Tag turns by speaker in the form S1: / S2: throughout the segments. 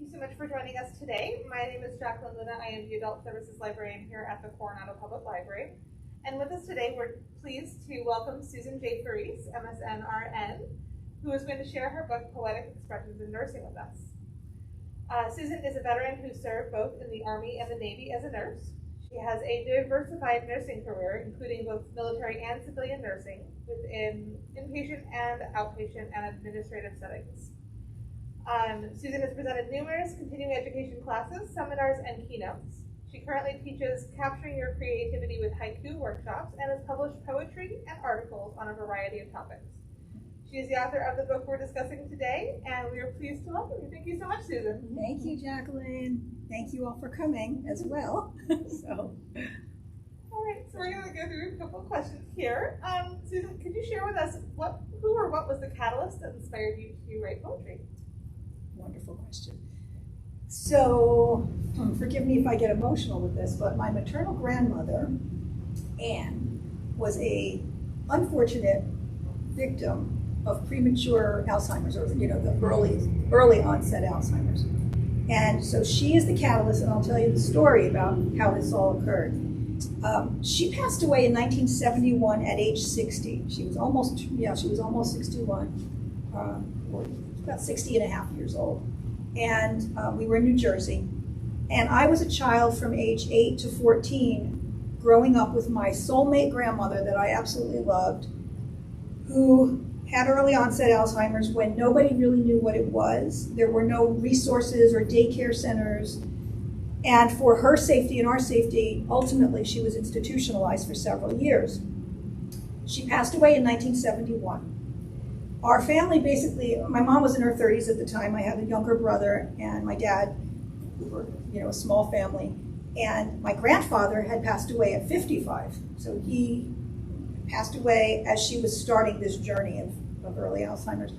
S1: you so much for joining us today. My name is Jacqueline Luna. I am the Adult Services Librarian here at the Coronado Public Library. And with us today, we're pleased to welcome Susan J Farese, MSN RN, who is going to share her book, Poetic Expressions in Nursing with us. Susan is a veteran who served both in the Army and the Navy as a nurse. She has a diversified nursing career, including both military and civilian nursing within inpatient and outpatient and administrative settings. Susan has presented numerous continuing education classes, seminars, and keynotes. She currently teaches Capturing Your Creativity with Haiku workshops and has published poetry and articles on a variety of topics. She is the author of the book we're discussing today, and we are pleased to welcome you. Thank you so much, Susan.
S2: Thank you, Jacqueline. Thank you all for coming as well.
S1: All right, so we're going to go through a couple of questions here. Susan, could you share with us who or what was the catalyst that inspired you to write poetry?
S2: Wonderful question. So, forgive me if I get emotional with this, but my maternal grandmother, Anne, was a unfortunate victim of premature Alzheimer's, or the early onset Alzheimer's. And so she is the catalyst, and I'll tell you the story about how this all occurred. She passed away in 1971 at age 60. She was almost 61, or about 60 and a half years old. And we were in New Jersey. And I was a child from age 8 to 14, growing up with my soulmate grandmother that I absolutely loved, who had early onset Alzheimer's when nobody really knew what it was. There were no resources or daycare centers. And for her safety and our safety, ultimately she was institutionalized for several years. She passed away in 1971. Our family basically, my mom was in her 30s at the time. I had a younger brother and my dad. We were, a small family. And my grandfather had passed away at 55. So he passed away as she was starting this journey of early Alzheimer's.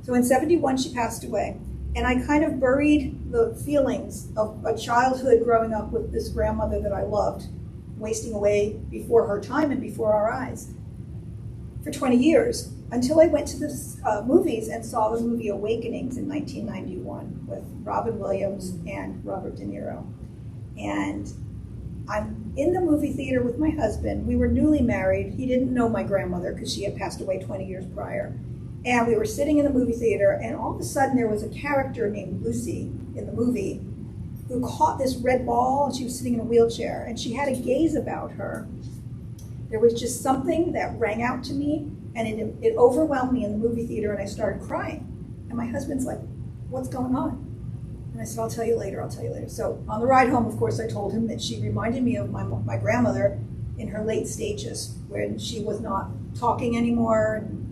S2: So in 71, she passed away. And I kind of buried the feelings of a childhood growing up with this grandmother that I loved, wasting away before her time and before our eyes for 20 years, until I went to the movies and saw the movie Awakenings in 1991 with Robin Williams and Robert De Niro. And I'm in the movie theater with my husband. We were newly married. He didn't know my grandmother because she had passed away 20 years prior. And we were sitting in the movie theater, and all of a sudden there was a character named Lucy in the movie who caught this red ball, and she was sitting in a wheelchair, and she had a gaze about her. There was just something that rang out to me, and it overwhelmed me in the movie theater, and I started crying. And my husband's like, "What's going on?" And I said, I'll tell you later. So on the ride home, of course, I told him that she reminded me of my grandmother in her late stages, when she was not talking anymore, and,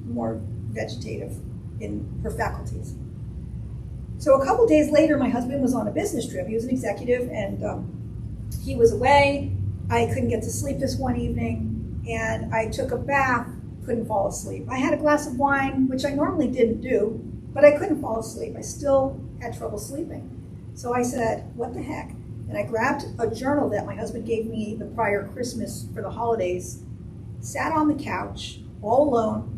S2: more vegetative in her faculties. So a couple days later, my husband was on a business trip. He was an executive, and he was away. I couldn't get to sleep this one evening, and I took a bath, couldn't fall asleep. I had a glass of wine, which I normally didn't do, but I couldn't fall asleep. I still had trouble sleeping. So I said, what the heck? And I grabbed a journal that my husband gave me the prior Christmas for the holidays, sat on the couch, all alone,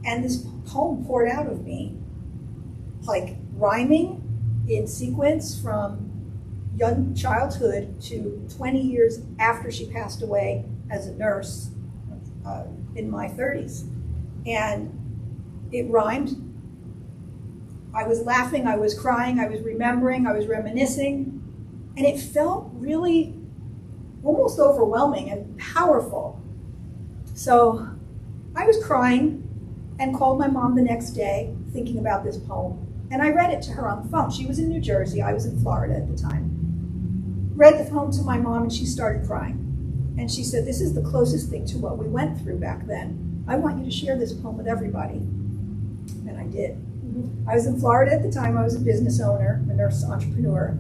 S2: and this poem poured out of me, like rhyming in sequence from young childhood to 20 years after she passed away as a nurse in my 30s. And it rhymed. I was laughing, I was crying, I was remembering, I was reminiscing, and it felt really almost overwhelming and powerful. So I was crying and called my mom the next day thinking about this poem. And I read it to her on the phone. She was in New Jersey, I was in Florida at the time. Read the poem to my mom, and she started crying. And she said, this is the closest thing to what we went through back then. I want you to share this poem with everybody. And I did. I was in Florida at the time. I was a business owner, a nurse entrepreneur.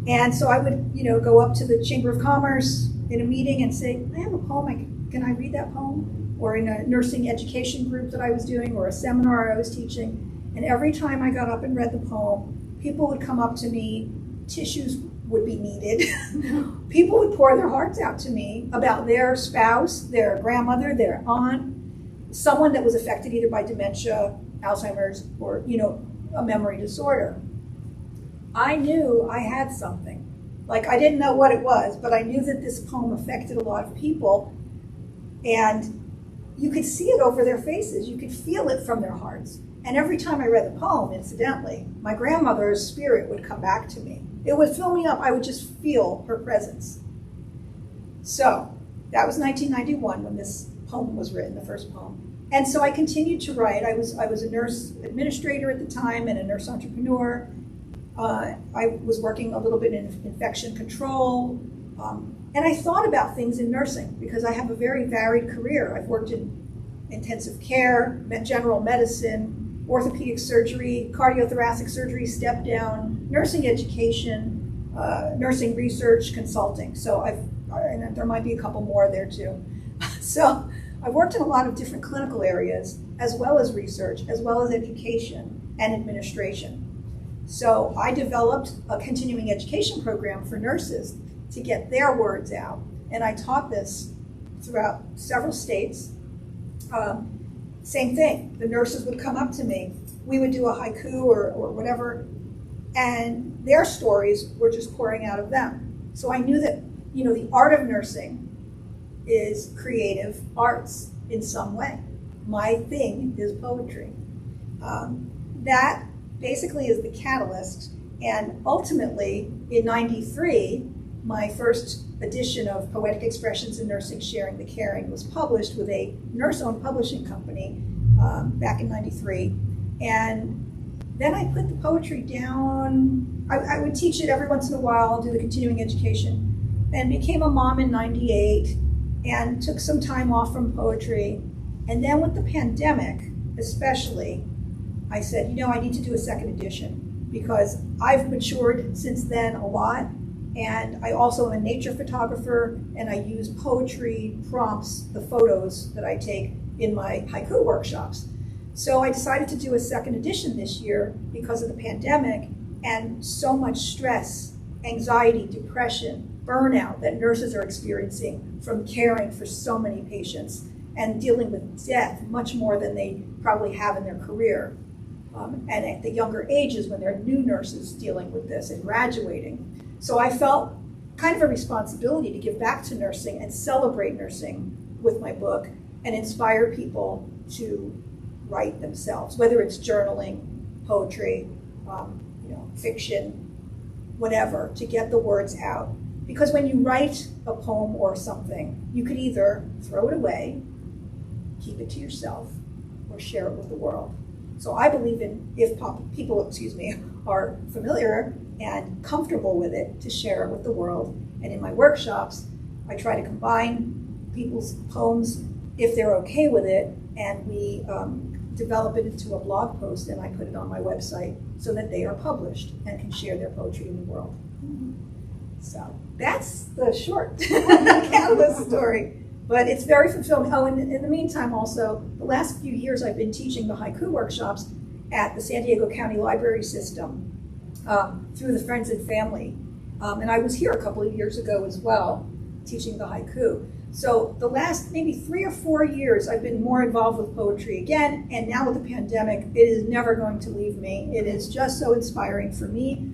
S2: And so I would, go up to the Chamber of Commerce in a meeting and say, I have a poem, can I read that poem? Or in a nursing education group that I was doing, or a seminar I was teaching. And every time I got up and read the poem, people would come up to me, tissues would be needed. People would pour their hearts out to me about their spouse, their grandmother, their aunt, someone that was affected either by dementia, Alzheimer's, or a memory disorder. I knew I had something. Like, I didn't know what it was, but I knew that this poem affected a lot of people, and you could see it over their faces. You could feel it from their hearts. And every time I read the poem, incidentally, my grandmother's spirit would come back to me. It would fill me up. I would just feel her presence. So that was 1991 when this poem was written, the first poem. And so I continued to write. I was a nurse administrator at the time and a nurse entrepreneur. I was working a little bit in infection control. And I thought about things in nursing because I have a very varied career. I've worked in intensive care, general medicine, orthopedic surgery, cardiothoracic surgery, step down, nursing education, nursing research, consulting. So and there might be a couple more there too. So I've worked in a lot of different clinical areas, as well as research, as well as education and administration. So I developed a continuing education program for nurses to get their words out. And I taught this throughout several states. Same thing, the nurses would come up to me. We would do a haiku or whatever, and their stories were just pouring out of them. So I knew that, the art of nursing is creative arts in some way. My thing is poetry. That basically is the catalyst. And ultimately, in '93, my first edition of Poetic Expressions in Nursing, Sharing the Caring was published with a nurse-owned publishing company back in '93. And then I put the poetry down. I would teach it every once in a while, do the continuing education, and became a mom in '98 and took some time off from poetry. And then with the pandemic, especially, I said, I need to do a second edition because I've matured since then a lot. And I also am a nature photographer, and I use poetry prompts, the photos that I take in my haiku workshops. So I decided to do a second edition this year because of the pandemic and so much stress, anxiety, depression, burnout that nurses are experiencing from caring for so many patients and dealing with death much more than they probably have in their career. And at the younger ages when they're new nurses dealing with this and graduating. So I felt kind of a responsibility to give back to nursing and celebrate nursing with my book and inspire people to write themselves, whether it's journaling, poetry, fiction, whatever, to get the words out. Because when you write a poem or something, you could either throw it away, keep it to yourself, or share it with the world. So I believe in, if people are familiar and comfortable with it, to share it with the world. And in my workshops, I try to combine people's poems, if they're okay with it, and we develop it into a blog post, and I put it on my website so that they are published and can share their poetry in the world. So that's the short catalyst story. But it's very fulfilling. Oh, and in the meantime also, the last few years I've been teaching the haiku workshops at the San Diego County Library System through the Friends and Family. And I was here a couple of years ago as well, teaching the haiku. So the last maybe 3 or 4 years, I've been more involved with poetry again, and now with the pandemic, it is never going to leave me. It is just so inspiring for me.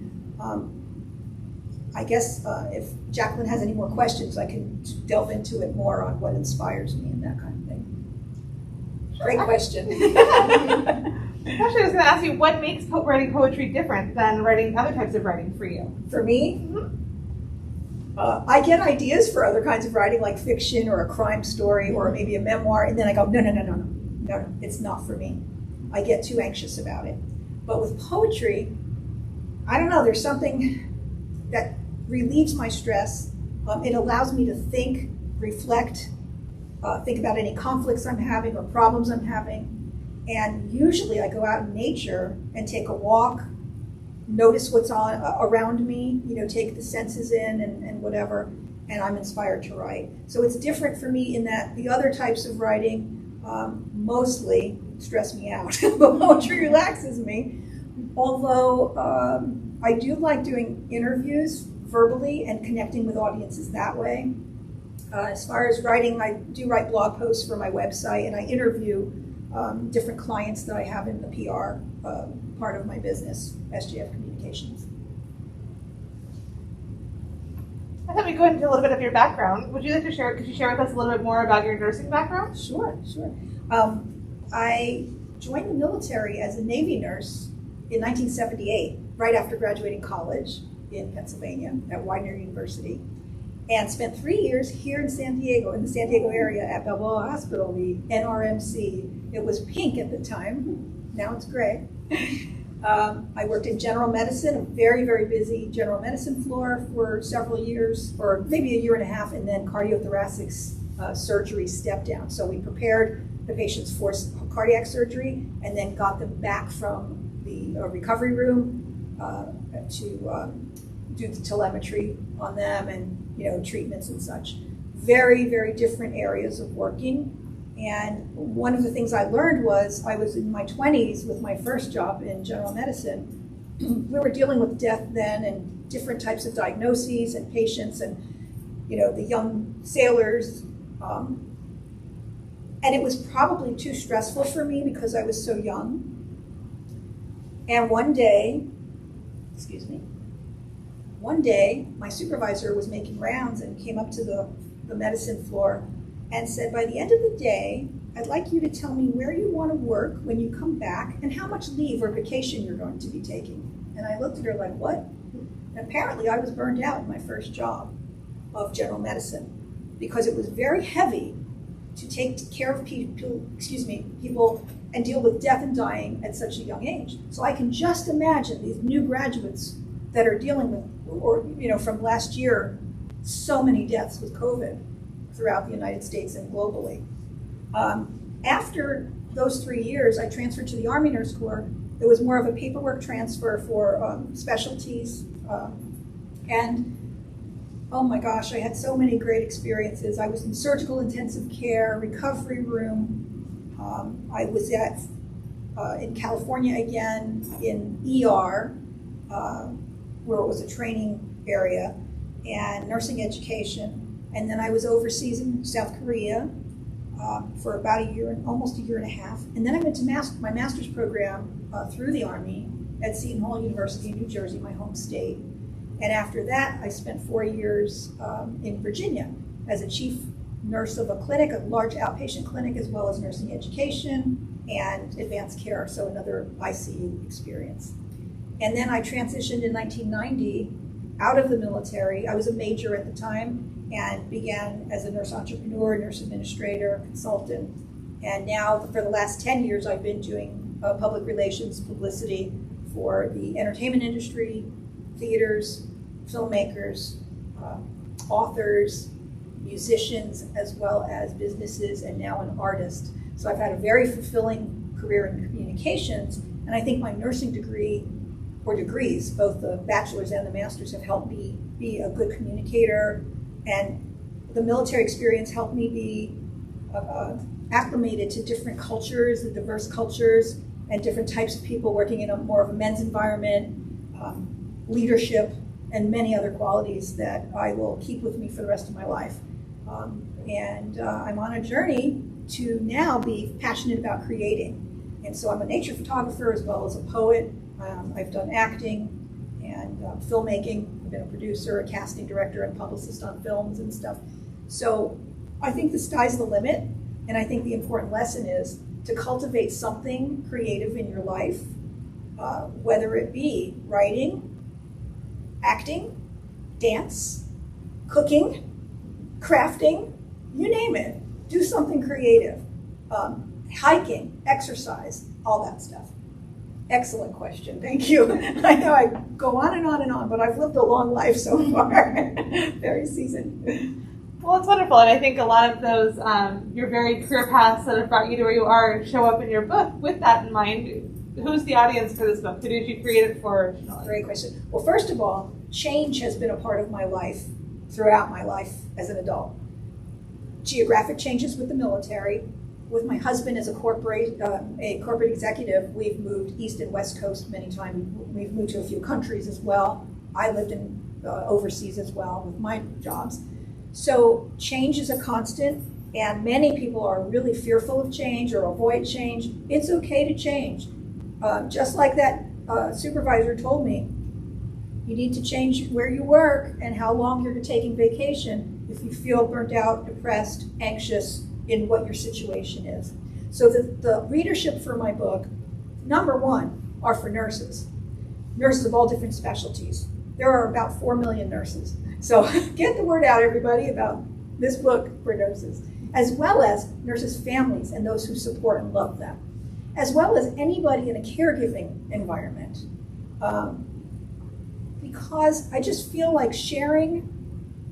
S2: I guess if Jacqueline has any more questions, I can delve into it more on what inspires me and that kind of thing. Great question.
S1: Actually, I was going to ask you, what makes writing poetry different than writing other types of writing for you?
S2: For me? Mm-hmm. I get ideas for other kinds of writing, like fiction or a crime story or maybe a memoir, and then I go, no, it's not for me. I get too anxious about it. But with poetry, I don't know, there's something that relieves my stress. It allows me to think, reflect, think about any conflicts I'm having or problems I'm having. And usually I go out in nature and take a walk, notice what's on around me, take the senses in and whatever, and I'm inspired to write. So it's different for me in that the other types of writing mostly stress me out, but poetry relaxes me. Although I do like doing interviews verbally and connecting with audiences that way. As far as writing, I do write blog posts for my website, and I interview different clients that I have in the PR part of my business, SGF Communications.
S1: I thought we'd go into a little bit of your background. Would you like to share, could you share with us a little bit more about your nursing background?
S2: Sure. I joined the military as a Navy nurse in 1978, right after graduating college in Pennsylvania at Widener University, and spent 3 years here in San Diego, in the San Diego area at Balboa Hospital, the NRMC. It was pink at the time, now it's gray. I worked in general medicine, a very, very busy general medicine floor for several years, or maybe a year and a half, and then cardiothoracic surgery step down. So we prepared the patients for cardiac surgery and then got them back from the recovery room to do the telemetry on them and treatments and such. Very, very different areas of working. And one of the things I learned was I was in my 20s with my first job in general medicine. We were dealing with death then and different types of diagnoses and patients and the young sailors. And it was probably too stressful for me because I was so young. And one day, my supervisor was making rounds and came up to the medicine floor and said, by the end of the day, I'd like you to tell me where you want to work when you come back and how much leave or vacation you're going to be taking. And I looked at her like, what? And apparently I was burned out in my first job of general medicine because it was very heavy to take care of people and deal with death and dying at such a young age. So I can just imagine these new graduates that are dealing with, or from last year, so many deaths with COVID throughout the United States and globally. After those 3 years, I transferred to the Army Nurse Corps. It was more of a paperwork transfer for specialties. And oh my gosh, I had so many great experiences. I was in surgical intensive care, recovery room. I was in California again, in ER, where it was a training area, and nursing education. And then I was overseas in South Korea for about almost a year and a half. And then I went to my master's program through the Army at Seton Hall University in New Jersey, my home state. And after that, I spent 4 years in Virginia as a chief nurse of a clinic, a large outpatient clinic, as well as nursing education and advanced care, so another ICU experience. And then I transitioned in 1990 out of the military. I was a major at the time and began as a nurse entrepreneur, nurse administrator, consultant. And now for the last 10 years, I've been doing public relations publicity for the entertainment industry, theaters, filmmakers, authors, musicians, as well as businesses, and now an artist. So I've had a very fulfilling career in communications, and I think my nursing degree, or degrees, both the bachelor's and the master's, have helped me be a good communicator, and the military experience helped me be acclimated to different cultures, the diverse cultures, and different types of people working in more of a men's environment, leadership, and many other qualities that I will keep with me for the rest of my life. I'm on a journey to now be passionate about creating. And so I'm a nature photographer as well as a poet. I've done acting and filmmaking. I've been a producer, a casting director, and publicist on films and stuff. So I think the sky's the limit. And I think the important lesson is to cultivate something creative in your life, whether it be writing, acting, dance, cooking, crafting, you name it. Do something creative. Hiking, exercise, all that stuff. Excellent question. Thank you. I know I go on and on and on, but I've lived a long life so far. Very seasoned.
S1: Well, it's wonderful, and I think a lot of those, your varied career paths that have brought you to where you are show up in your book. With that in mind, who's the audience for this book? Who did you create it for?
S2: Great question. Well, first of all, change has been a part of my life throughout my life as an adult. Geographic changes with the military. With my husband as a corporate executive, we've moved east and west coast many times. We've moved to a few countries as well. I lived in overseas as well with my jobs. So change is a constant, and many people are really fearful of change or avoid change. It's okay to change. Just like that supervisor told me, You need to change where you work and how long you're taking vacation if you feel burnt out, depressed, anxious in what your situation is. So the readership for my book, number one, are for nurses. Nurses of all different specialties. There are about 4 million nurses. So get the word out, everybody, about this book for nurses, as well as nurses' families and those who support and love them, as well as anybody in a caregiving environment. Because I just feel like sharing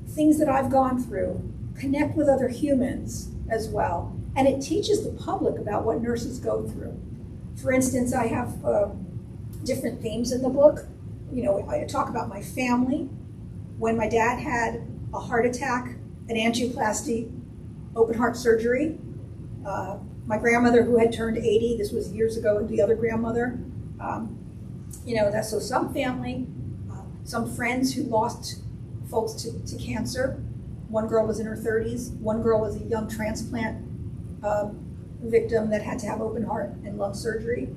S2: things that I've gone through, connect with other humans as well, and it teaches the public about what nurses go through. For instance, I have different themes in the book. You know, I talk about my family. When my dad had a heart attack, an angioplasty, open heart surgery, my grandmother who had turned 80, this was years ago, the other grandmother, that's so some family, some friends who lost folks to cancer. One girl was in her 30s, one girl was a young transplant victim that had to have open heart and lung surgery.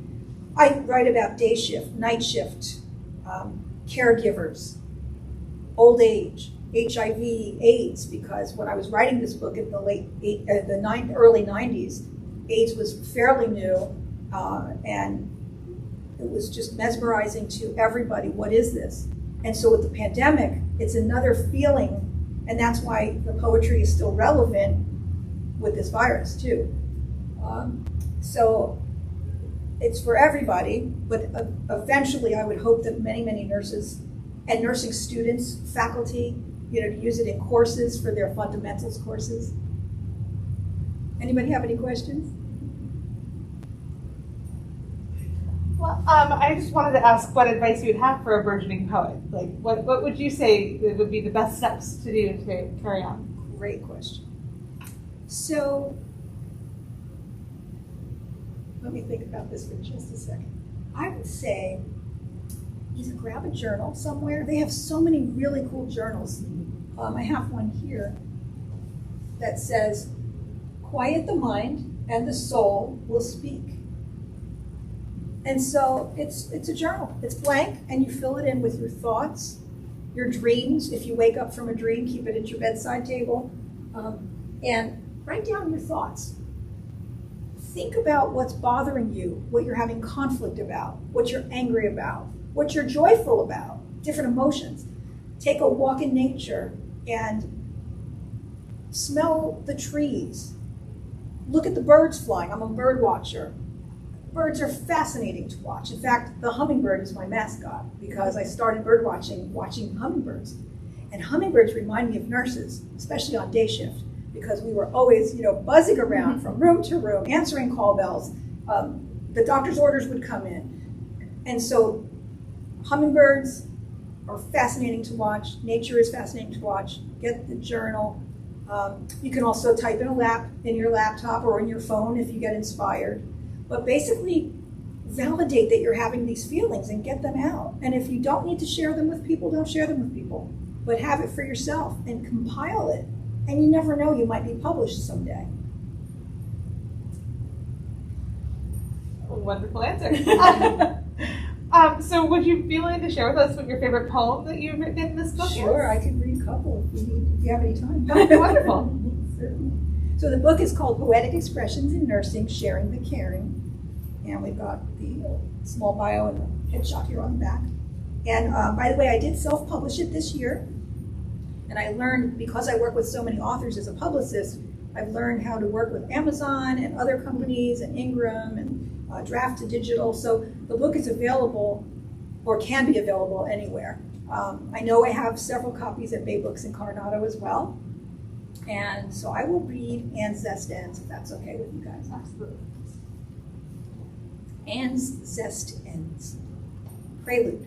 S2: I write about day shift, night shift, caregivers, old age, HIV, AIDS, because when I was writing this book in the early 90s, AIDS was fairly new, and it was just mesmerizing to everybody. What is this? And so with the pandemic, it's another feeling, and that's why the poetry is still relevant with this virus too. So it's for everybody, but eventually I would hope that many, many nurses and nursing students, faculty, use it in courses for their fundamentals courses. Anybody have any questions?
S1: Well, I just wanted to ask what advice you would have for a burgeoning poet. Like, what would you say would be the best steps to do to carry on?
S2: Great question. So, let me think about this for just a second. I would say either grab a journal somewhere. They have so many really cool journals. I have one here that says, "Quiet the mind and the soul will speak." And so it's a journal. It's blank, and you fill it in with your thoughts, your dreams. If you wake up from a dream, keep it at your bedside table, and write down your thoughts. Think about what's bothering you, what you're having conflict about, what you're angry about, what you're joyful about, different emotions. Take a walk in nature and smell the trees. Look at the birds flying. I'm a bird watcher. Birds are fascinating to watch. In fact, the hummingbird is my mascot because I started bird watching hummingbirds. And hummingbirds remind me of nurses, especially on day shift, because we were always, buzzing around from room to room, answering call bells. The doctor's orders would come in. And so hummingbirds are fascinating to watch. Nature is fascinating to watch. Get the journal. You can also type in your laptop or in your phone if you get inspired. But basically, validate that you're having these feelings and get them out. And if you don't need to share them with people, don't share them with people. But have it for yourself and compile it. And you never know, you might be published someday.
S1: Wonderful answer. So would you be willing to share with us what your favorite poem that you've written in this book is?
S2: Sure, I can read a couple if you have any time.
S1: That would be wonderful.
S2: Certainly. So the book is called Poetic Expressions in Nursing, Sharing the Caring. And we've got the small bio and the headshot here on the back. And by the way, I did self-publish it this year. And I learned, because I work with so many authors as a publicist, I've learned how to work with Amazon and other companies and Ingram and Draft to Digital. So the book is available, or can be available, anywhere. I know I have several copies at Bay Books in Coronado as well. And so I will read Anne's Zest Ends, if that's okay with you guys.
S1: Absolutely.
S2: Anne's Zest Ends. Prelude.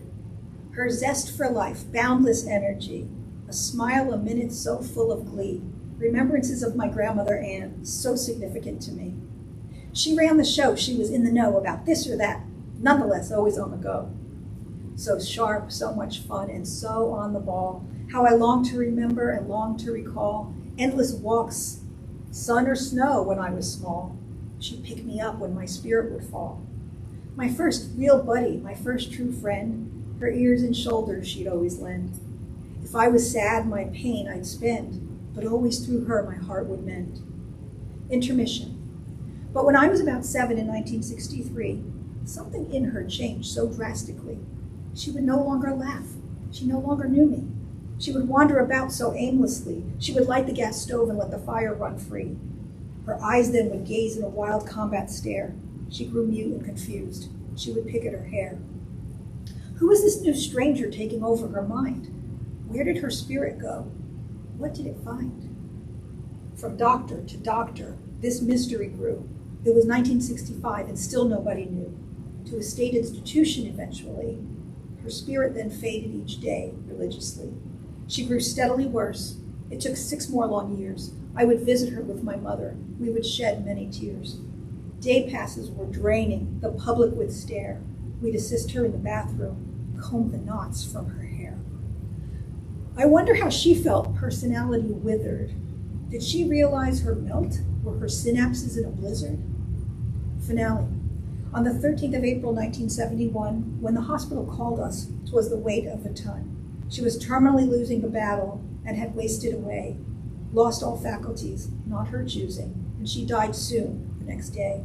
S2: Her zest for life, boundless energy, a smile a minute so full of glee, remembrances of my grandmother Anne, so significant to me. She ran the show, she was in the know about this or that, nonetheless always on the go. So sharp, so much fun, and so on the ball. How I long to remember and long to recall endless walks, sun or snow when I was small. She'd pick me up when my spirit would fall. My first real buddy, my first true friend, Her ears and shoulders she'd always lend. If I was sad, my pain I'd spend, but always through her my heart would mend. Intermission. But when I was about 7 in 1963, something in her changed so drastically. She would no longer laugh. She no longer knew me. She would wander about so aimlessly. She would light the gas stove and let the fire run free. Her eyes then would gaze in a wild combat stare. She grew mute and confused. She would pick at her hair. Who was this new stranger taking over her mind? Where did her spirit go? What did it find? From doctor to doctor, this mystery grew. It was 1965 and still nobody knew. To a state institution eventually. Her spirit then faded each day religiously. She grew steadily worse. It took 6 more long years. I would visit her with my mother. We would shed many tears. Day passes were draining. The public would stare. We'd assist her in the bathroom, comb the knots from her hair. I wonder how she felt, personality withered. Did she realize her melt? Were her synapses in a blizzard? Finale. On the 13th of April, 1971, when the hospital called us, 'twas the weight of a ton. She was terminally losing the battle and had wasted away, lost all faculties, not her choosing, and she died soon the next day.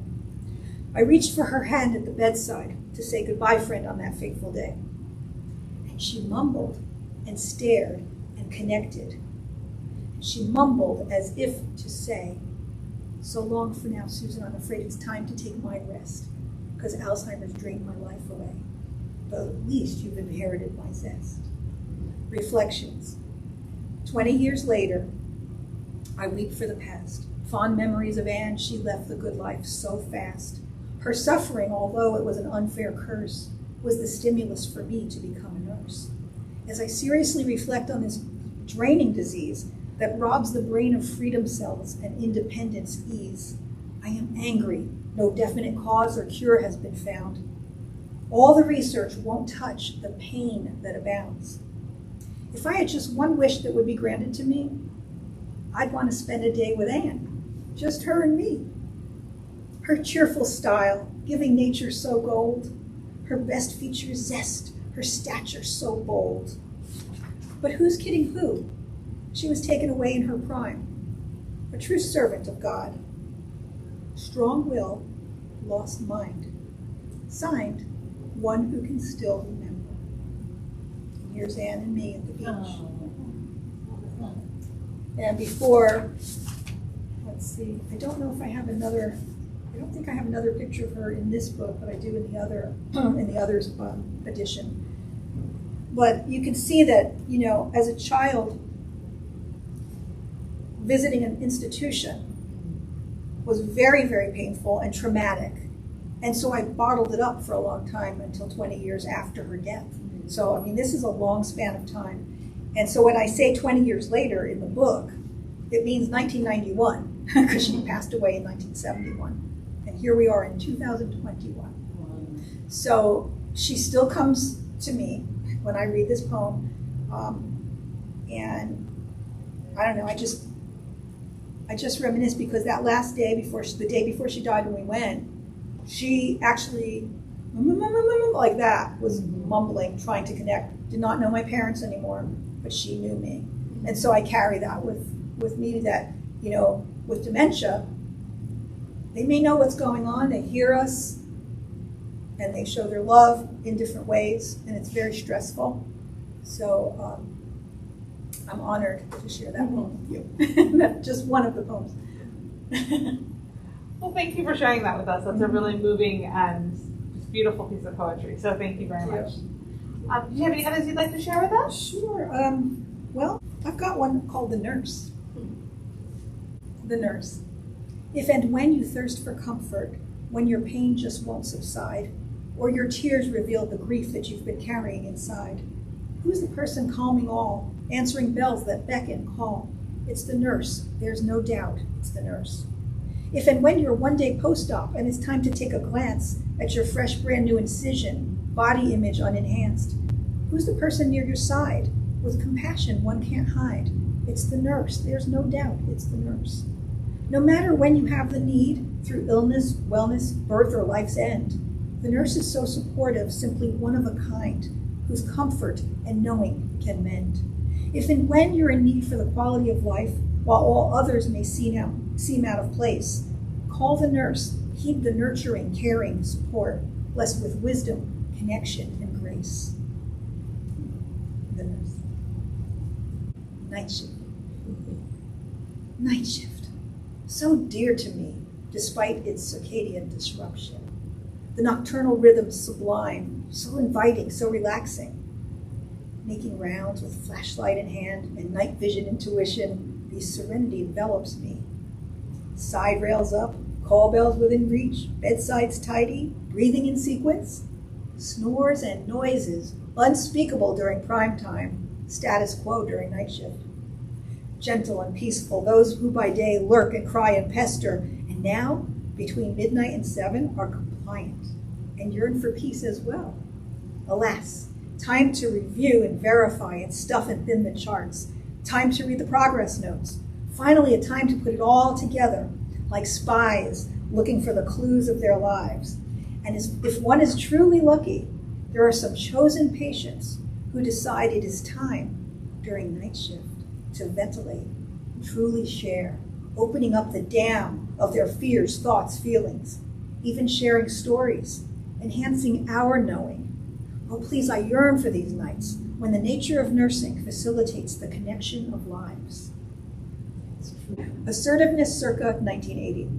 S2: I reached for her hand at the bedside to say goodbye, friend, on that fateful day. And she mumbled and stared and connected. She mumbled as if to say, so long for now, Susan, I'm afraid it's time to take my rest, because Alzheimer's drained my life away. But at least you've inherited my zest. Reflections. 20 years later, I weep for the past. Fond memories of Anne, she left the good life so fast. Her suffering, although it was an unfair curse, was the stimulus for me to become a nurse. As I seriously reflect on this draining disease that robs the brain of freedom cells and independence ease, I am angry. No definite cause or cure has been found. All the research won't touch the pain that abounds. If I had just one wish that would be granted to me, I'd want to spend a day with Anne, just her and me. Her cheerful style, giving nature so gold, her best features zest, her stature so bold. But who's kidding who? She was taken away in her prime, a true servant of God. Strong will, lost mind. Signed, one who can still remember. Here's Anne and me at the beach. And before, let's see, I don't know if I have another, I don't think I have another picture of her in this book, but I do in the other, edition. But you can see that, as a child, visiting an institution was very, very painful and traumatic. And so I bottled it up for a long time until 20 years after her death. So, this is a long span of time. And so when I say 20 years later in the book, it means 1991, because she passed away in 1971. And here we are in 2021. So she still comes to me when I read this poem. And I don't know, I just reminisce, because that last day the day before she died when we went, she actually, like that, was mumbling, trying to connect. Did not know my parents anymore, but she knew me. And so I carry that with me, that, with dementia, they may know what's going on, they hear us, and they show their love in different ways, and it's very stressful. So I'm honored to share that poem with you. That's just one of the poems.
S1: Well, thank you for sharing that with us. That's a really moving and just beautiful piece of poetry. So thank you very much. Do you have any others you'd like to share with us?
S2: Sure. Well, I've got one called The Nurse. The Nurse. If and when you thirst for comfort, when your pain just won't subside, or your tears reveal the grief that you've been carrying inside, who's the person calming all, answering bells that beckon, call? It's the nurse. There's no doubt it's the nurse. If and when you're one day post-op and it's time to take a glance at your fresh, brand new incision, body image unenhanced, who's the person near your side with compassion one can't hide? It's the nurse. There's no doubt it's the nurse. No matter when you have the need, through illness, wellness, birth, or life's end, the nurse is so supportive, simply one of a kind, whose comfort and knowing can mend. If and when you're in need for the quality of life, while all others may seem out of place, call the nurse, heed the nurturing, caring support, blessed with wisdom, connection, and grace. The nurse. Night shift. Night shift. So dear to me, despite its circadian disruption. The nocturnal rhythms sublime, so inviting, so relaxing. Making rounds with flashlight in hand and night vision intuition, the serenity envelops me. Side rails up, call bells within reach, bedsides tidy, breathing in sequence. Snores and noises, unspeakable during prime time, status quo during night shift. Gentle and peaceful, those who by day lurk and cry and pester, and now, between midnight and 7, are compliant and yearn for peace as well. Alas, time to review and verify and stuff and thin the charts. Time to read the progress notes. Finally, a time to put it all together, like spies looking for the clues of their lives. And if one is truly lucky, there are some chosen patients who decide it is time during night shift to ventilate, truly share, opening up the dam of their fears, thoughts, feelings, even sharing stories, enhancing our knowing. Oh, please, I yearn for these nights when the nature of nursing facilitates the connection of lives. Assertiveness circa 1980.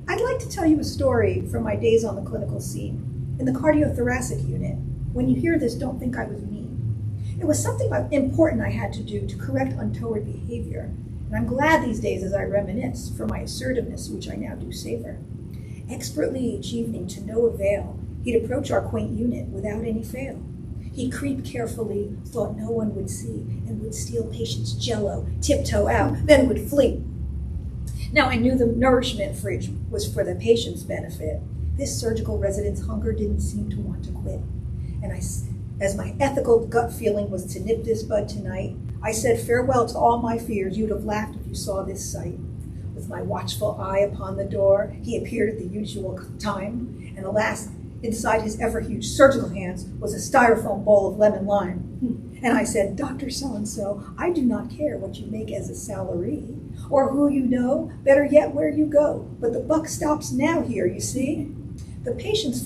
S2: I'd like to tell you a story from my days on the clinical scene in the cardiothoracic unit. When you hear this, don't think I was mean. It was something important I had to do to correct untoward behavior, and I'm glad these days as I reminisce for my assertiveness, which I now do savor. Expertly each evening to no avail, he'd approach our quaint unit without any fail. He'd creep carefully, thought no one would see, and would steal patients' jello, tiptoe out, then would flee. Now I knew the nourishment fridge was for the patient's benefit. This surgical resident's hunger didn't seem to want to quit. And as my ethical gut feeling was to nip this bud tonight, I said farewell to all my fears. You'd have laughed if you saw this sight. With my watchful eye upon the door, he appeared at the usual time, and alas, inside his ever-huge surgical hands was a styrofoam bowl of lemon lime. And I said, Dr. So-and-so, I do not care what you make as a salary, or who you know, better yet where you go, but the buck stops now here, you see? The jello's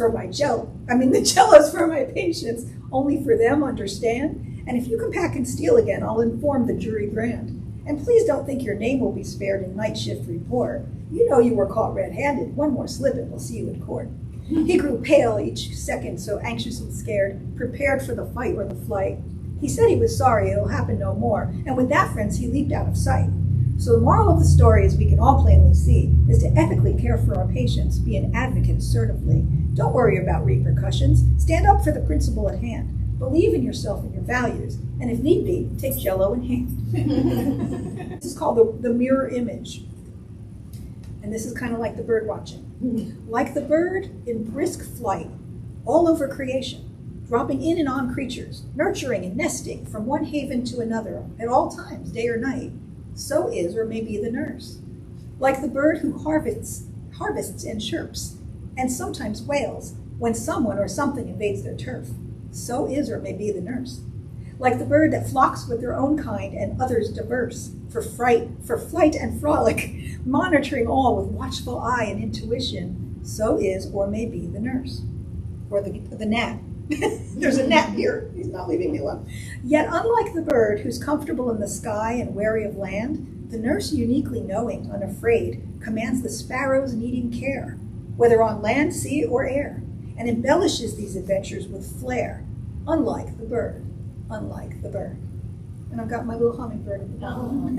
S2: for my patients, only for them, understand? And if you come back and steal again, I'll inform the jury grand. And please don't think your name will be spared in night shift report. You know you were caught red-handed. One more slip and we'll see you in court. He grew pale each second, so anxious and scared, prepared for the fight or the flight. He said he was sorry, it'll happen no more. And with that, friends, he leaped out of sight. So the moral of the story, as we can all plainly see, is to ethically care for our patients, be an advocate assertively. Don't worry about repercussions. Stand up for the principle at hand. Believe in yourself and your values, and if need be, take jello in hand. This is called the mirror image. And this is kind of like the bird watching. Like the bird in brisk flight, all over creation, dropping in and on creatures, nurturing and nesting from one haven to another at all times, day or night, so is or may be the nurse. Like the bird who harvests and chirps, and sometimes wails when someone or something invades their turf, so is or may be the nurse. Like the bird that flocks with their own kind and others diverse, for flight and frolic, monitoring all with watchful eye and intuition, so is or may be the nurse. Or the gnat. There's a gnat here. He's not leaving me alone. Yet unlike the bird who's comfortable in the sky and wary of land, the nurse, uniquely knowing, unafraid, commands the sparrows needing care, whether on land, sea, or air, and embellishes these adventures with flair, unlike the bird. And I've got my little hummingbird in the bottom.